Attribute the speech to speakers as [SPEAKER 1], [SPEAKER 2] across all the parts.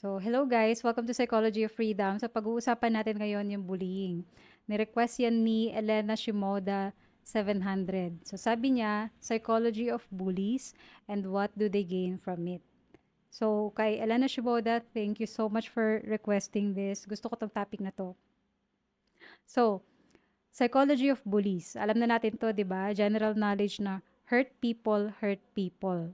[SPEAKER 1] So, hello guys! Welcome to Psychology of Freedom. So, pag-uusapan natin ngayon yung bullying. Ni-request yan ni Elena Shimoda 700. So, sabi niya, Psychology of Bullies and what do they gain from it? So, kay Elena Shimoda, thank you so much for requesting this. Gusto ko tong topic na to. So, Psychology of Bullies. Alam na natin to, di ba? General knowledge na hurt people hurt people.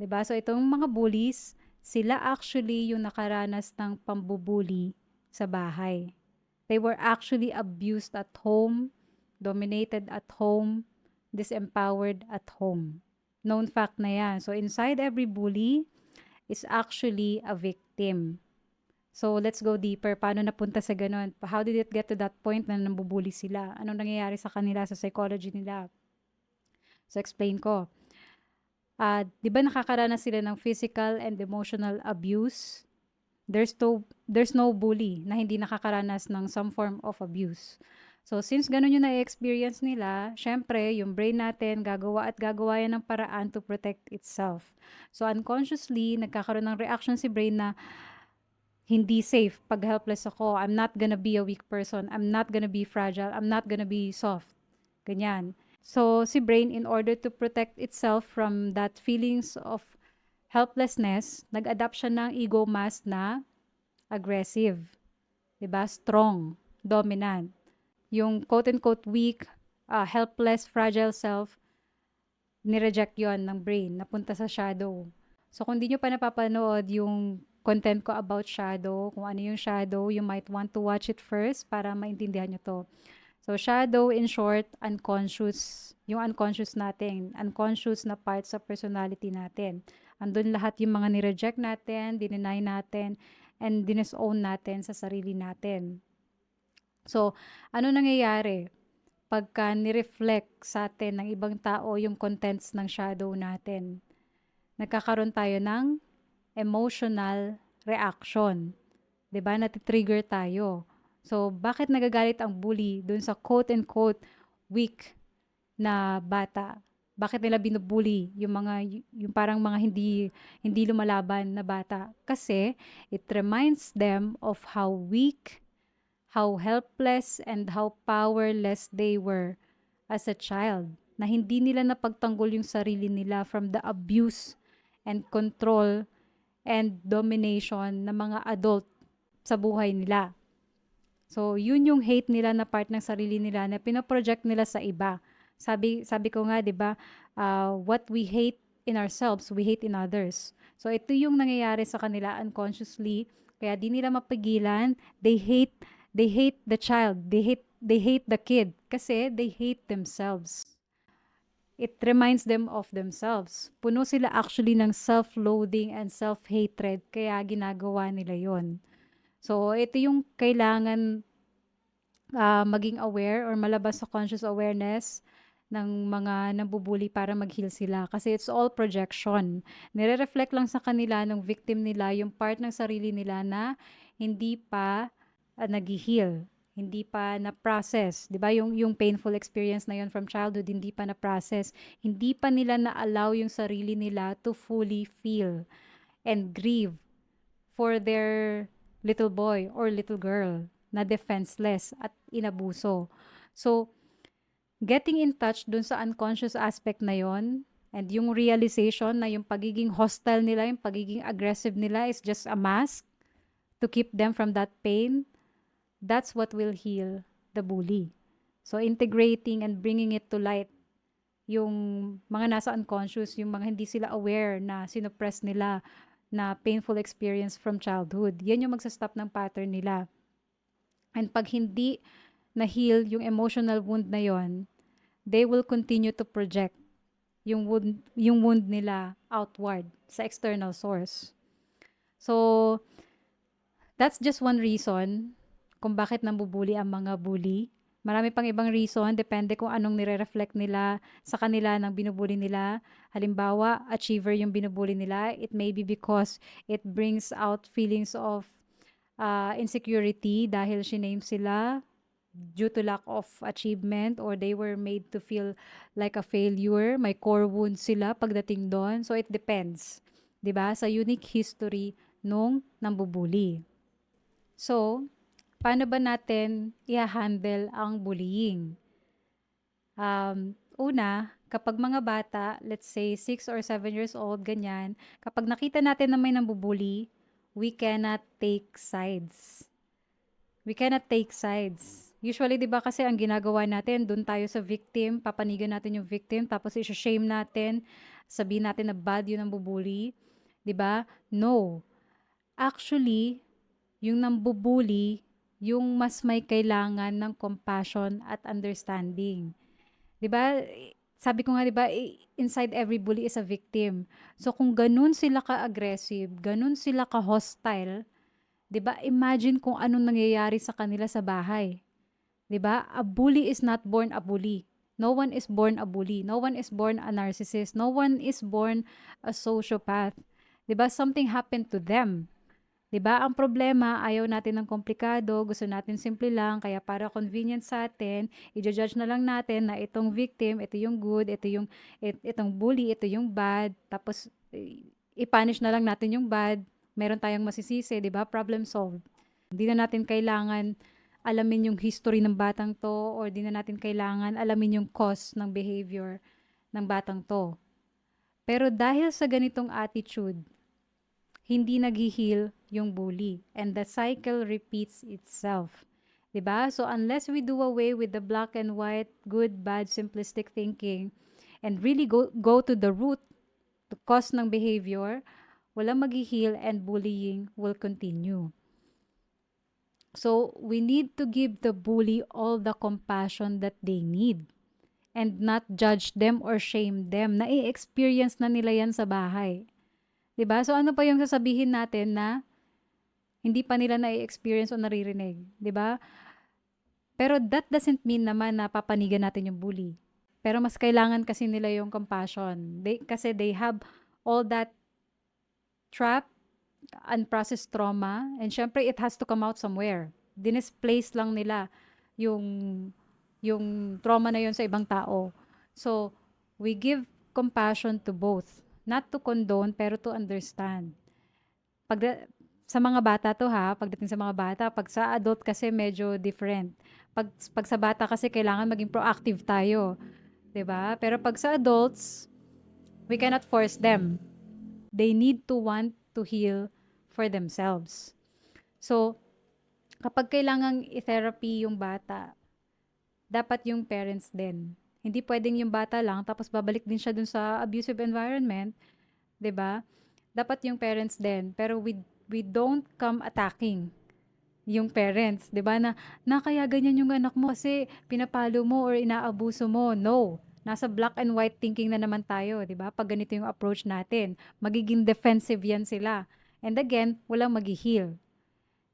[SPEAKER 1] 'Di ba? So itong mga bullies, sila actually yung nakaranas ng pambubuli sa bahay. They were actually abused at home, dominated at home, disempowered at home. Known fact na yan. So inside every bully is actually a victim. So let's go deeper. Paano napunta sa ganun? How did it get to that point na nambubuli sila? Anong nangyayari sa kanila, sa psychology nila? So explain ko. 'Di ba nakakaranas sila ng physical and emotional abuse? There's no bully na hindi nakakaranas ng some form of abuse. So since ganun yung na-experience nila, syempre yung brain natin gagawa at gagawa yan ng paraan to protect itself. So unconsciously, nagkakaroon ng reaction si brain na hindi safe pag helpless ako. I'm not gonna be a weak person. I'm not gonna be fragile. I'm not gonna be soft. Ganyan. So, si brain, in order to protect itself from that feelings of helplessness, nag-adapt siya ng ego mask na aggressive, 'di ba? Strong, dominant. Yung quote-unquote weak, helpless, fragile self, nireject yon ng brain, napunta sa shadow. So, kung di nyo pa napapanood yung content ko about shadow, kung ano yung shadow, you might want to watch it first para maintindihan nyo to. So, shadow, in short, unconscious. Yung unconscious natin. Unconscious na parts sa personality natin. Andun lahat yung mga nireject natin, dineny natin, and dinisown natin sa sarili natin. So, ano nangyayari? Pagka nireflect sa atin ng ibang tao yung contents ng shadow natin, nagkakaroon tayo ng emotional reaction. 'Di ba? Natitrigger tayo. So, bakit nagagalit ang bully dun sa quote-unquote weak na bata? Bakit nila binubully yung parang mga hindi lumalaban na bata? Kasi it reminds them of how weak, how helpless, and how powerless they were as a child. Na hindi nila napagtanggol yung sarili nila from the abuse and control and domination ng mga adult sa buhay nila. So, yun yung hate nila na part ng sarili nila na pinoproject nila sa iba. Sabi ko nga, 'di ba, what we hate in ourselves, we hate in others. So, ito yung nangyayari sa kanila unconsciously, kaya di nila mapigilan. They hate the child. They hate the kid kasi they hate themselves. It reminds them of themselves. Puno sila actually ng self-loathing and self-hatred, kaya ginagawa nila yon. So, ito yung kailangan maging aware or malabas sa conscious awareness ng mga nambubuli para mag-heal sila. Kasi it's all projection. Nire-reflect lang sa kanila ng victim nila yung part ng sarili nila na hindi pa nag-heal, hindi pa na-process. 'Di ba yung painful experience na yon from childhood, hindi pa na-process. Hindi pa nila na-allow yung sarili nila to fully feel and grieve for their little boy or little girl na defenseless at inabuso. So, getting in touch dun sa unconscious aspect na yon and yung realization na yung pagiging hostile nila, yung pagiging aggressive nila is just a mask to keep them from that pain, that's what will heal the bully. So, integrating and bringing it to light yung mga nasa unconscious, yung mga hindi sila aware na sinuppress nila na painful experience from childhood. Yan yung magsa-stop ng pattern nila. And pag hindi na-heal yung emotional wound na yon, they will continue to project yung wound nila outward sa external source. So, that's just one reason kung bakit nambubuli ang mga bully. Marami pang ibang reason, depende kung anong nire-reflect nila sa kanila ng binubuli nila. Halimbawa, achiever yung binubuli nila. It may be because it brings out feelings of insecurity dahil shiname sila due to lack of achievement or they were made to feel like a failure. May core wounds sila pagdating doon. So, it depends. 'Di ba? Sa unique history nung nambubuli. So, paano ba natin i-handle ang bullying? Una, kapag mga bata, let's say 6 or 7 years old, ganyan, kapag nakita natin na may nambubuli, we cannot take sides. We cannot take sides. Usually, di ba kasi ang ginagawa natin, dun tayo sa victim, papanigan natin yung victim, tapos i-shame natin, sabihin natin na bad yun ang bubuli. Di ba? No. Actually, yung nambubuli, yung mas may kailangan ng compassion at understanding. 'Di ba? Sabi ko nga 'di ba, inside every bully is a victim. So kung ganun sila ka-aggressive, ganun sila ka-hostile, 'di ba? Imagine kung anong nangyayari sa kanila sa bahay. 'Di ba? A bully is not born a bully. No one is born a bully. No one is born a narcissist. No one is born a sociopath. 'Di ba? Something happened to them. 'Di ba, ang problema ayaw natin ng komplikado, gusto natin simple lang, kaya para convenient sa atin, i-ju-judge na lang natin na itong victim, ito yung good, itong bully, ito yung bad, tapos i-punish na lang natin yung bad, meron tayong masisisi, 'di ba? Problem solved. Hindi na natin kailangan alamin yung history ng batang 'to or di na natin kailangan alamin yung cause ng behavior ng batang 'to. Pero dahil sa ganitong attitude, hindi naghi-heal yung bully and the cycle repeats itself. 'Di ba? So unless we do away with the black and white, good, bad, simplistic thinking and really go to the root, the cause ng behavior, walang maghi-heal and bullying will continue. So we need to give the bully all the compassion that they need and not judge them or shame them. Nai-experience na nila yan sa bahay. 'Di ba? So ano pa yung sasabihin natin na hindi pa nila na-experience o naririnig, 'di ba? Pero that doesn't mean naman na papanigan natin yung bully. Pero mas kailangan kasi nila yung compassion. Kasi they have all that trap, unprocessed trauma, and syempre it has to come out somewhere. Dinisplace lang nila yung yung trauma na yun sa ibang tao. So, we give compassion to both. Not to condone, pero to understand. Sa mga bata to ha, pagdating sa mga bata, pag sa adult kasi medyo different. Pag sa bata kasi kailangan maging proactive tayo. 'Di ba? Pero pag sa adults, we cannot force them. They need to want to heal for themselves. So, kapag kailangang i-therapy yung bata, dapat yung parents din. Hindi pwedeng yung bata lang tapos babalik din siya dun sa abusive environment, 'di ba? Dapat yung parents din. Pero we don't come attacking yung parents, 'di ba? Na kaya ganyan yung anak mo kasi pinapalo mo or inaabuso mo. No. Nasa black and white thinking na naman tayo, 'di ba? Pag ganito yung approach natin, magiging defensive yan sila. And again, walang maghi-heal.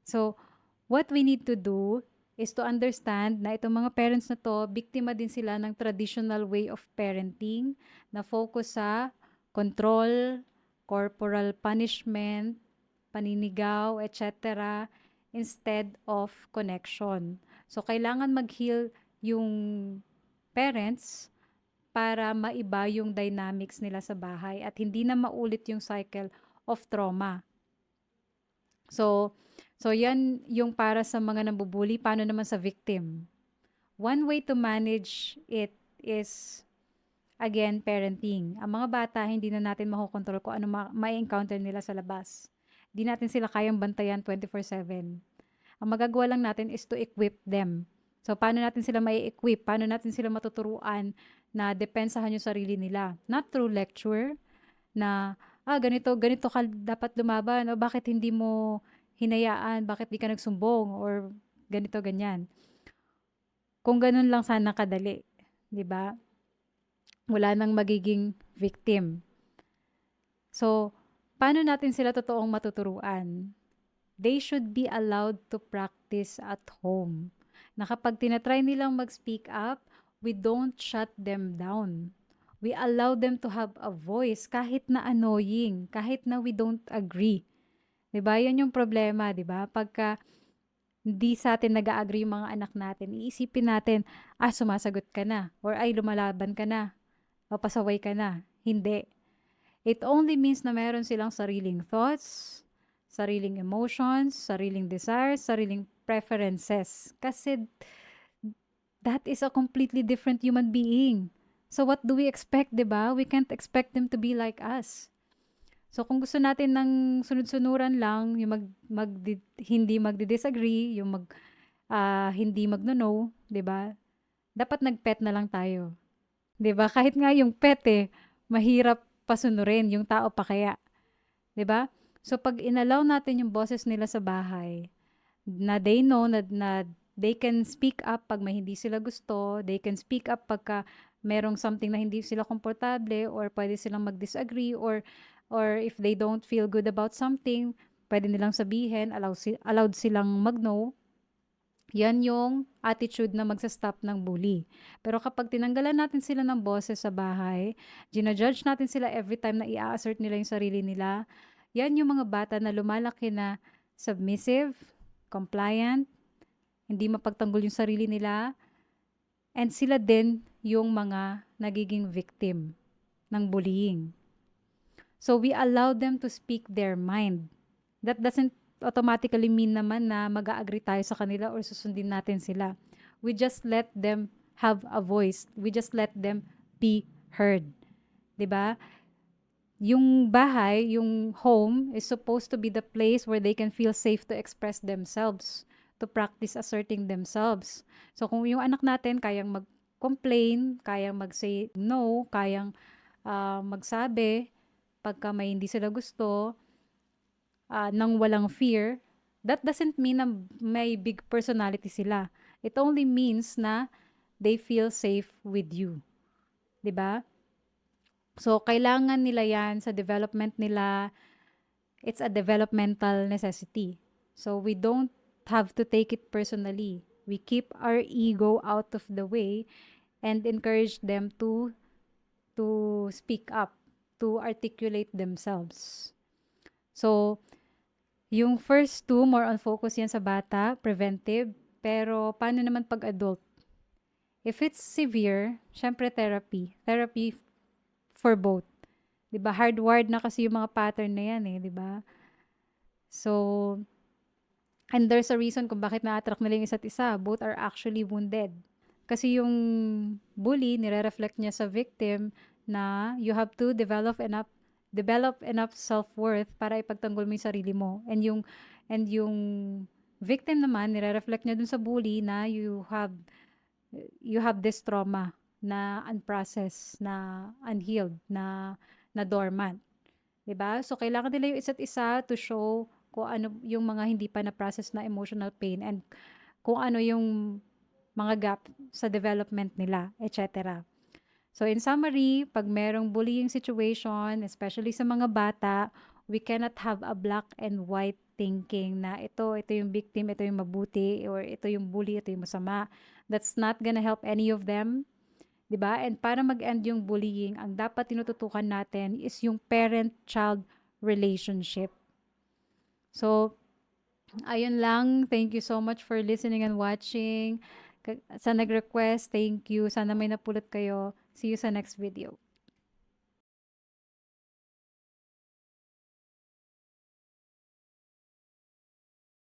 [SPEAKER 1] So, what we need to do is to understand na itong mga parents na to, biktima din sila ng traditional way of parenting na focus sa control, corporal punishment, paninigaw, etc. instead of connection. So, kailangan mag-heal yung parents para maiba yung dynamics nila sa bahay at hindi na maulit yung cycle of trauma. So yan yung para sa mga nambubuli. Paano naman sa victim? One way to manage it is, again, parenting. Ang mga bata, hindi na natin makokontrol kung ano ma-encounter nila sa labas. Hindi natin sila kayang bantayan 24/7. Ang magagawa lang natin is to equip them. So, paano natin sila mai-equip? Paano natin sila matuturuan na depensahan yung sarili nila? Not through lecture, na, ganito, ganito ka dapat lumaban, o bakit hindi mo hinayaan, bakit di ka nagsumbong, or ganito, ganyan. Kung ganun lang sana kadali, di ba? Wala nang magiging victim. So, paano natin sila totoong matuturuan? They should be allowed to practice at home. Na kapag tinatry nilang mag-speak up, we don't shut them down. We allow them to have a voice kahit na annoying, kahit na we don't agree. 'Di ba? 'Yan yung problema, 'di ba? Pagka hindi sa atin nag-a-agree yung mga anak natin, iisipin natin, sumasagot ka na or ay lumalaban ka na o pasaway ka na. Hindi. It only means na meron silang sariling thoughts, sariling emotions, sariling desires, sariling preferences. Kasi that is a completely different human being. So what do we expect, 'di ba? We can't expect them to be like us. So kung gusto natin ng sunod-sunuran lang, yung hindi magdi-disagree, yung hindi magno-no, 'di ba? Dapat nag-pet na lang tayo, 'di ba? Kahit nga yung pet mahirap pasunurin, yung tao pa kaya, 'di ba? So pag inallow natin yung boses nila sa bahay, na they know na they can speak up pag may hindi sila gusto, they can speak up pagka merong something na hindi sila komportable or pwede silang mag-disagree or if they don't feel good about something, pwede nilang sabihin, allowed silang mag-no. Yan yung attitude na magsa-stop ng bully. Pero kapag tinanggalan natin sila ng boses sa bahay, gina-judge natin sila every time na i-assert nila yung sarili nila, yan yung mga bata na lumalaki na submissive, compliant, hindi mapagtanggol yung sarili nila, and sila din yung mga nagiging victim ng bullying. So we allow them to speak their mind. That doesn't automatically mean naman na mag-a-agree tayo sa kanila or susundin natin sila. We just let them have a voice. We just let them be heard. 'Di ba? Yung bahay, yung home is supposed to be the place where they can feel safe to express themselves, to practice asserting themselves. So kung yung anak natin kayang mag-complain, kayang mag-say no, kayang magsabi pagka may hindi sila gusto, nang walang fear, that doesn't mean na may big personality sila. It only means na they feel safe with you, 'di ba? So kailangan nila 'yan sa development nila. It's a developmental necessity. So we don't have to take it personally. We keep our ego out of the way and encourage them to speak up, to articulate themselves. So yung first two, more on focus yan sa bata, preventive. Pero paano naman pag adult? If it's severe, syempre therapy. Therapy for both. 'Di ba? Hardwired na kasi yung mga pattern na yan 'di ba? So, and there's a reason kung bakit na-attract nila yung isa't isa. Both are actually wounded. Kasi yung bully, nire-reflect niya sa victim na you have to develop enough self-worth para ipagtanggol mo yung sarili mo. And yung victim naman, nire-reflect niya dun sa bully na you have this trauma na unprocessed, na unhealed, na dormant. 'Di ba? So kailangan nila yung isa't isa to show kung ano yung mga hindi pa na-process na emotional pain and kung ano yung mga gap sa development nila, etc. So in summary, pag merong bullying situation, especially sa mga bata, we cannot have a black and white thinking na ito yung victim, ito yung mabuti, or ito yung bully, ito yung masama. That's not gonna help any of them, 'di ba? And para mag-end yung bullying, ang dapat tinututukan natin is yung parent-child relationship. So, ayun lang. Thank you so much for listening and watching. Sa nag-request, thank you. Sana may napulot kayo. See you sa next video.